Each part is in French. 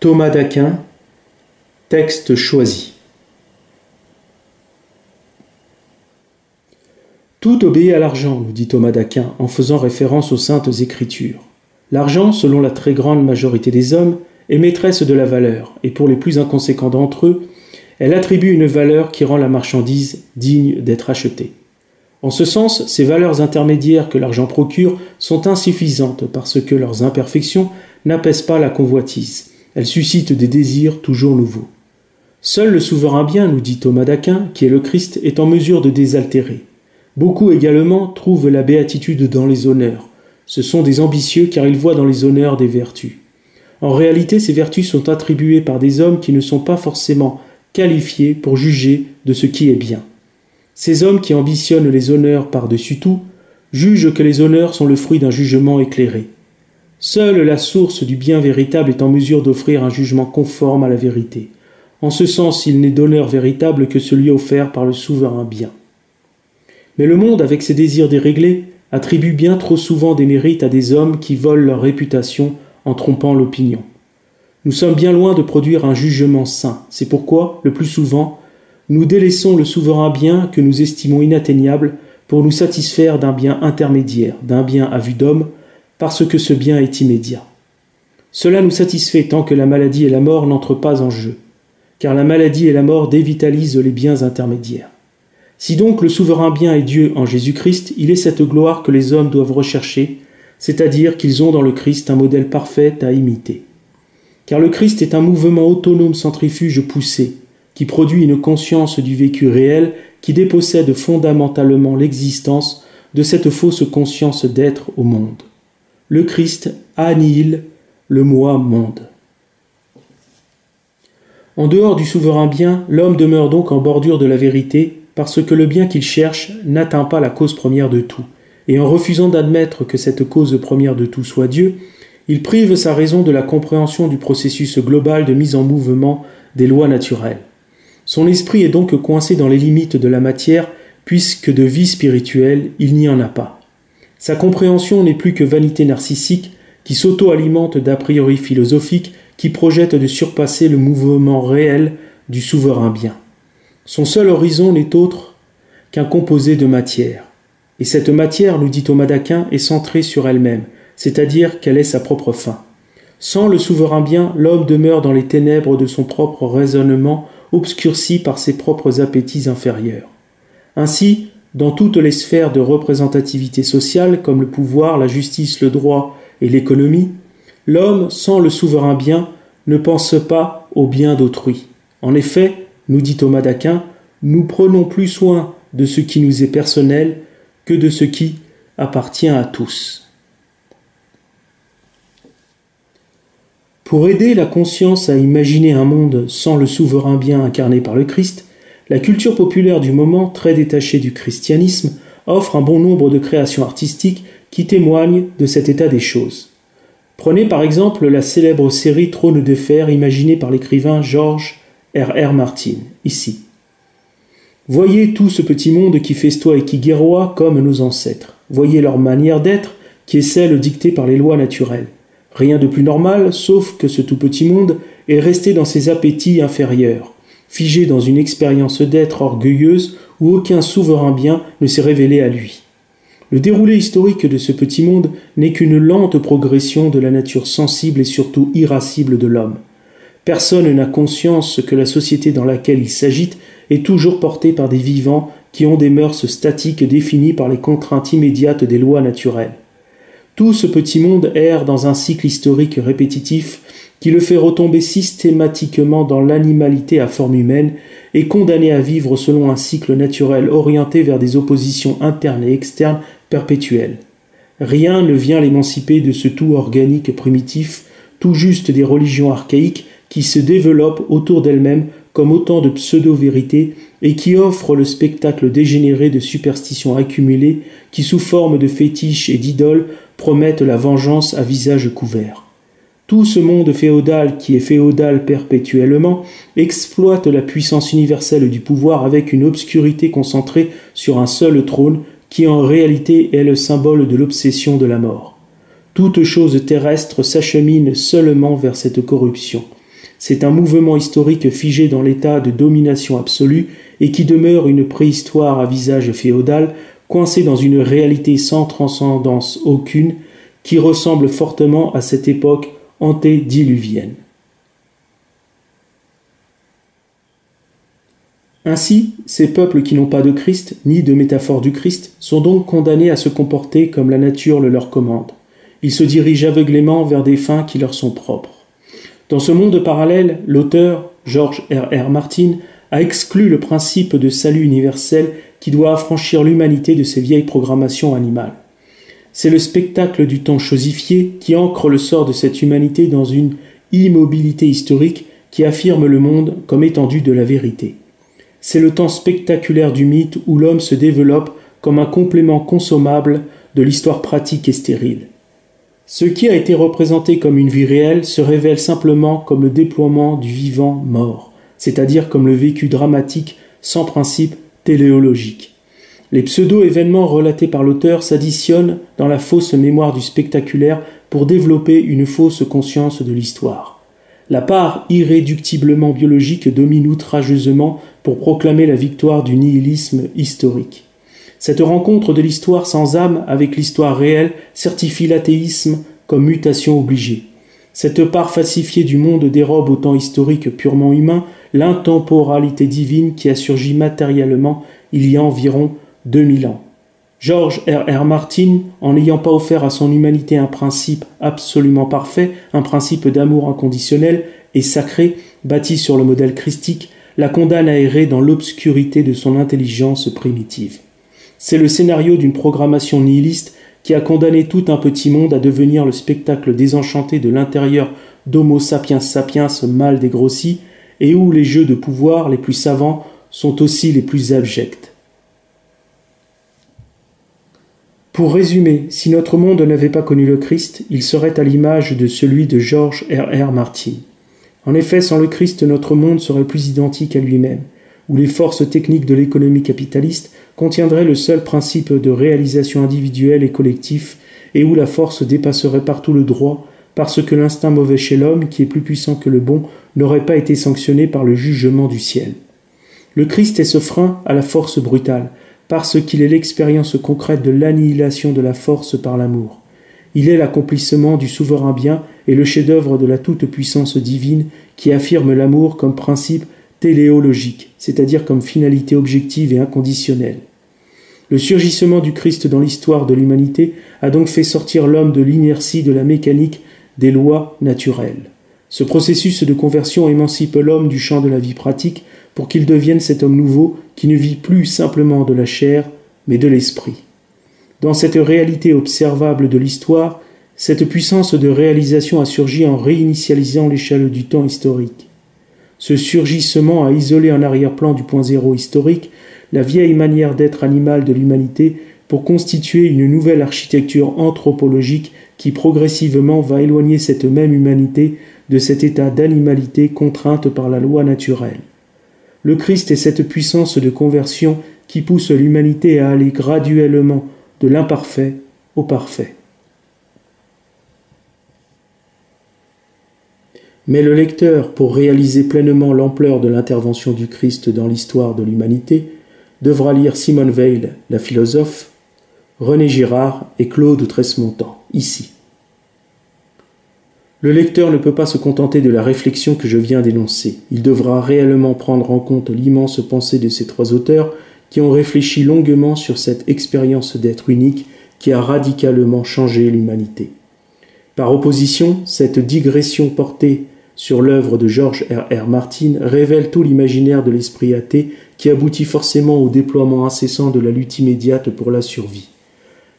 Thomas d'Aquin, texte choisi. Tout obéit à l'argent, nous dit Thomas d'Aquin, en faisant référence aux saintes écritures. L'argent, selon la très grande majorité des hommes, est maîtresse de la valeur, et pour les plus inconséquents d'entre eux, elle attribue une valeur qui rend la marchandise digne d'être achetée. En ce sens, ces valeurs intermédiaires que l'argent procure sont insuffisantes parce que leurs imperfections n'apaisent pas la convoitise. Elles suscitent des désirs toujours nouveaux. Seul le souverain bien, nous dit Thomas d'Aquin, qui est le Christ, est en mesure de désaltérer. Beaucoup également trouvent la béatitude dans les honneurs. Ce sont des ambitieux car ils voient dans les honneurs des vertus. En réalité, ces vertus sont attribuées par des hommes qui ne sont pas forcément qualifiés pour juger de ce qui est bien. Ces hommes qui ambitionnent les honneurs par-dessus tout jugent que les honneurs sont le fruit d'un jugement éclairé. Seule la source du bien véritable est en mesure d'offrir un jugement conforme à la vérité. En ce sens, il n'est d'honneur véritable que celui offert par le souverain bien. Mais le monde, avec ses désirs déréglés, attribue bien trop souvent des mérites à des hommes qui volent leur réputation en trompant l'opinion. Nous sommes bien loin de produire un jugement sain. C'est pourquoi, le plus souvent, nous délaissons le souverain bien que nous estimons inatteignable pour nous satisfaire d'un bien intermédiaire, d'un bien à vue d'homme, parce que ce bien est immédiat. Cela nous satisfait tant que la maladie et la mort n'entrent pas en jeu, car la maladie et la mort dévitalisent les biens intermédiaires. Si donc le souverain bien est Dieu en Jésus-Christ, il est cette gloire que les hommes doivent rechercher, c'est-à-dire qu'ils ont dans le Christ un modèle parfait à imiter. Car le Christ est un mouvement autonome centrifuge poussé, qui produit une conscience du vécu réel qui dépossède fondamentalement l'existence de cette fausse conscience d'être au monde. Le Christ annihile le moi monde. En dehors du souverain bien, l'homme demeure donc en bordure de la vérité parce que le bien qu'il cherche n'atteint pas la cause première de tout, et en refusant d'admettre que cette cause première de tout soit Dieu, il prive sa raison de la compréhension du processus global de mise en mouvement des lois naturelles. Son esprit est donc coincé dans les limites de la matière, puisque de vie spirituelle, il n'y en a pas. Sa compréhension n'est plus que vanité narcissique, qui s'auto-alimente d'a priori philosophiques, qui projette de surpasser le mouvement réel du souverain bien. Son seul horizon n'est autre qu'un composé de matière. Et cette matière, nous dit Thomas d'Aquin, est centrée sur elle-même, c'est-à-dire qu'elle est sa propre fin. Sans le souverain bien, l'homme demeure dans les ténèbres de son propre raisonnement, obscurci par ses propres appétits inférieurs. Ainsi, dans toutes les sphères de représentativité sociale, comme le pouvoir, la justice, le droit et l'économie, l'homme, sans le souverain bien, ne pense pas au bien d'autrui. En effet, nous dit Thomas d'Aquin, nous prenons plus soin de ce qui nous est personnel que de ce qui appartient à tous. Pour aider la conscience à imaginer un monde sans le souverain bien incarné par le Christ, la culture populaire du moment, très détachée du christianisme, offre un bon nombre de créations artistiques qui témoignent de cet état des choses. Prenez par exemple la célèbre série Trône de fer imaginée par l'écrivain George R.R. Martin, ici. Voyez tout ce petit monde qui festoie et qui guerroie comme nos ancêtres. Voyez leur manière d'être qui est celle dictée par les lois naturelles. Rien de plus normal, sauf que ce tout petit monde est resté dans ses appétits inférieurs, figé dans une expérience d'être orgueilleuse où aucun souverain bien ne s'est révélé à lui. Le déroulé historique de ce petit monde n'est qu'une lente progression de la nature sensible et surtout irascible de l'homme. Personne n'a conscience que la société dans laquelle il s'agite est toujours portée par des vivants qui ont des mœurs statiques définies par les contraintes immédiates des lois naturelles. Tout ce petit monde erre dans un cycle historique répétitif qui le fait retomber systématiquement dans l'animalité à forme humaine et condamné à vivre selon un cycle naturel orienté vers des oppositions internes et externes perpétuelles. Rien ne vient l'émanciper de ce tout organique primitif, tout juste des religions archaïques qui se développent autour d'elles-mêmes comme autant de pseudo-vérités et qui offrent le spectacle dégénéré de superstitions accumulées qui, sous forme de fétiches et d'idoles, promettent la vengeance à visage couvert. Tout ce monde féodal qui est féodal perpétuellement exploite la puissance universelle du pouvoir avec une obscurité concentrée sur un seul trône qui en réalité est le symbole de l'obsession de la mort. Toute chose terrestre s'achemine seulement vers cette corruption. C'est un mouvement historique figé dans l'état de domination absolue et qui demeure une préhistoire à visage féodal, coincée dans une réalité sans transcendance aucune, qui ressemble fortement à cette époque antédiluvienne. Ainsi, ces peuples qui n'ont pas de Christ, ni de métaphore du Christ, sont donc condamnés à se comporter comme la nature le leur commande. Ils se dirigent aveuglément vers des fins qui leur sont propres. Dans ce monde parallèle, l'auteur, George R.R. Martin, a exclu le principe de salut universel qui doit affranchir l'humanité de ses vieilles programmations animales. C'est le spectacle du temps chosifié qui ancre le sort de cette humanité dans une immobilité historique qui affirme le monde comme étendu de la vérité. C'est le temps spectaculaire du mythe où l'homme se développe comme un complément consommable de l'histoire pratique et stérile. Ce qui a été représenté comme une vie réelle se révèle simplement comme le déploiement du vivant mort, c'est-à-dire comme le vécu dramatique sans principe téléologique. Les pseudo-événements relatés par l'auteur s'additionnent dans la fausse mémoire du spectaculaire pour développer une fausse conscience de l'histoire. La part irréductiblement biologique domine outrageusement pour proclamer la victoire du nihilisme historique. Cette rencontre de l'histoire sans âme avec l'histoire réelle certifie l'athéisme comme mutation obligée. Cette part falsifiée du monde dérobe au temps historique purement humain l'intemporalité divine qui a surgi matériellement il y a environ 2000 ans. George R.R. Martin, en n'ayant pas offert à son humanité un principe absolument parfait, un principe d'amour inconditionnel et sacré, bâti sur le modèle christique, la condamne à errer dans l'obscurité de son intelligence primitive. C'est le scénario d'une programmation nihiliste qui a condamné tout un petit monde à devenir le spectacle désenchanté de l'intérieur d'Homo sapiens sapiens mal dégrossi, et où les jeux de pouvoir les plus savants sont aussi les plus abjects. Pour résumer, si notre monde n'avait pas connu le Christ, il serait à l'image de celui de George R.R. Martin. En effet, sans le Christ, notre monde serait plus identique à lui-même, où les forces techniques de l'économie capitaliste contiendraient le seul principe de réalisation individuelle et collectif, et où la force dépasserait partout le droit, parce que l'instinct mauvais chez l'homme, qui est plus puissant que le bon, n'aurait pas été sanctionné par le jugement du ciel. Le Christ est ce frein à la force brutale, parce qu'il est l'expérience concrète de l'annihilation de la force par l'amour. Il est l'accomplissement du souverain bien et le chef-d'œuvre de la toute-puissance divine qui affirme l'amour comme principe téléologique, c'est-à-dire comme finalité objective et inconditionnelle. Le surgissement du Christ dans l'histoire de l'humanité a donc fait sortir l'homme de l'inertie de la mécanique des lois naturelles. Ce processus de conversion émancipe l'homme du champ de la vie pratique pour qu'il devienne cet homme nouveau qui ne vit plus simplement de la chair, mais de l'esprit. Dans cette réalité observable de l'histoire, cette puissance de réalisation a surgi en réinitialisant l'échelle du temps historique. Ce surgissement a isolé en arrière-plan du point zéro historique la vieille manière d'être animale de l'humanité pour constituer une nouvelle architecture anthropologique qui progressivement va éloigner cette même humanité de cet état d'animalité contrainte par la loi naturelle. Le Christ est cette puissance de conversion qui pousse l'humanité à aller graduellement de l'imparfait au parfait. Mais le lecteur, pour réaliser pleinement l'ampleur de l'intervention du Christ dans l'histoire de l'humanité, devra lire Simone Weil, la philosophe, René Girard et Claude Tresmontant, ici. Le lecteur ne peut pas se contenter de la réflexion que je viens d'énoncer. Il devra réellement prendre en compte l'immense pensée de ces trois auteurs qui ont réfléchi longuement sur cette expérience d'être unique qui a radicalement changé l'humanité. Par opposition, cette digression portée sur l'œuvre de George R.R. Martin révèle tout l'imaginaire de l'esprit athée qui aboutit forcément au déploiement incessant de la lutte immédiate pour la survie.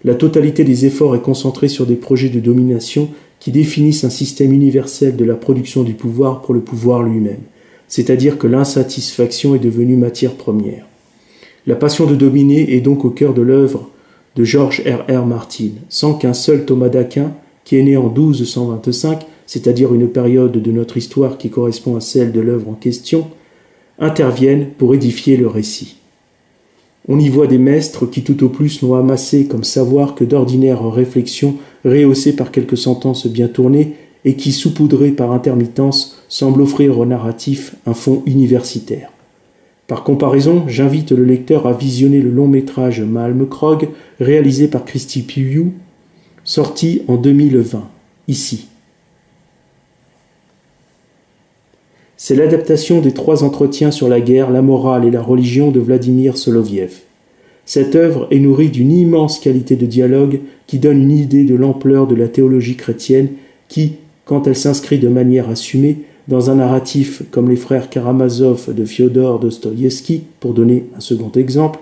La totalité des efforts est concentrée sur des projets de domination qui définissent un système universel de la production du pouvoir pour le pouvoir lui-même, c'est-à-dire que l'insatisfaction est devenue matière première. La passion de dominer est donc au cœur de l'œuvre de George R.R. Martin, sans qu'un seul Thomas d'Aquin, qui est né en 1225, c'est-à-dire une période de notre histoire qui correspond à celle de l'œuvre en question, intervienne pour édifier le récit. On y voit des maîtres qui tout au plus n'ont amassé comme savoir que d'ordinaires réflexions rehaussées par quelques sentences bien tournées et qui, saupoudré par intermittence, semble offrir au narratif un fond universitaire. Par comparaison, j'invite le lecteur à visionner le long-métrage Malmkrog, réalisé par Christy Pugh, sorti en 2020, ici. C'est l'adaptation des 3 entretiens sur la guerre, la morale et la religion de Vladimir Soloviev. Cette œuvre est nourrie d'une immense qualité de dialogue qui donne une idée de l'ampleur de la théologie chrétienne qui, quand elle s'inscrit de manière assumée, dans un narratif comme les frères Karamazov de Fyodor Dostoïevski, pour donner un second exemple,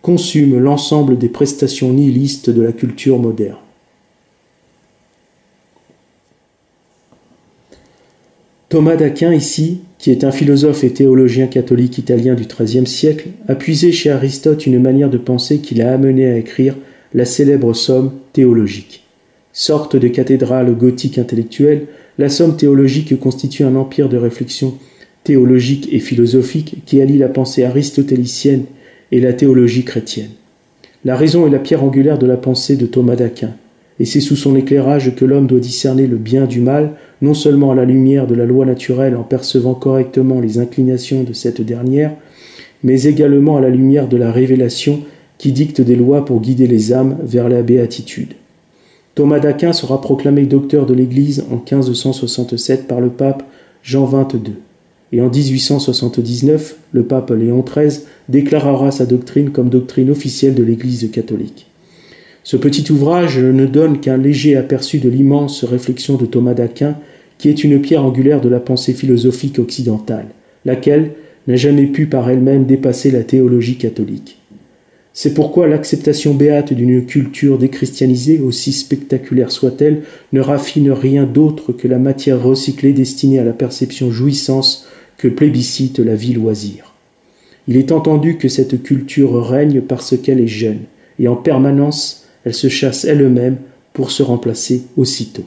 consume l'ensemble des prestations nihilistes de la culture moderne. Thomas d'Aquin, ici, qui est un philosophe et théologien catholique italien du XIIIe siècle, a puisé chez Aristote une manière de penser qui l'a amené à écrire la célèbre Somme théologique. Sorte de cathédrale gothique intellectuelle, la Somme théologique constitue un empire de réflexion théologique et philosophique qui allie la pensée aristotélicienne et la théologie chrétienne. La raison est la pierre angulaire de la pensée de Thomas d'Aquin, et c'est sous son éclairage que l'homme doit discerner le bien du mal, non seulement à la lumière de la loi naturelle en percevant correctement les inclinations de cette dernière, mais également à la lumière de la révélation qui dicte des lois pour guider les âmes vers la béatitude. Thomas d'Aquin sera proclamé docteur de l'Église en 1567 par le pape Jean XXII, et en 1879, le pape Léon XIII déclarera sa doctrine comme doctrine officielle de l'Église catholique. Ce petit ouvrage ne donne qu'un léger aperçu de l'immense réflexion de Thomas d'Aquin, qui est une pierre angulaire de la pensée philosophique occidentale, laquelle n'a jamais pu par elle-même dépasser la théologie catholique. C'est pourquoi l'acceptation béate d'une culture déchristianisée, aussi spectaculaire soit-elle, ne raffine rien d'autre que la matière recyclée destinée à la perception jouissance que plébiscite la vie loisir. Il est entendu que cette culture règne parce qu'elle est jeune, et en permanence, elle se chasse elle-même pour se remplacer aussitôt.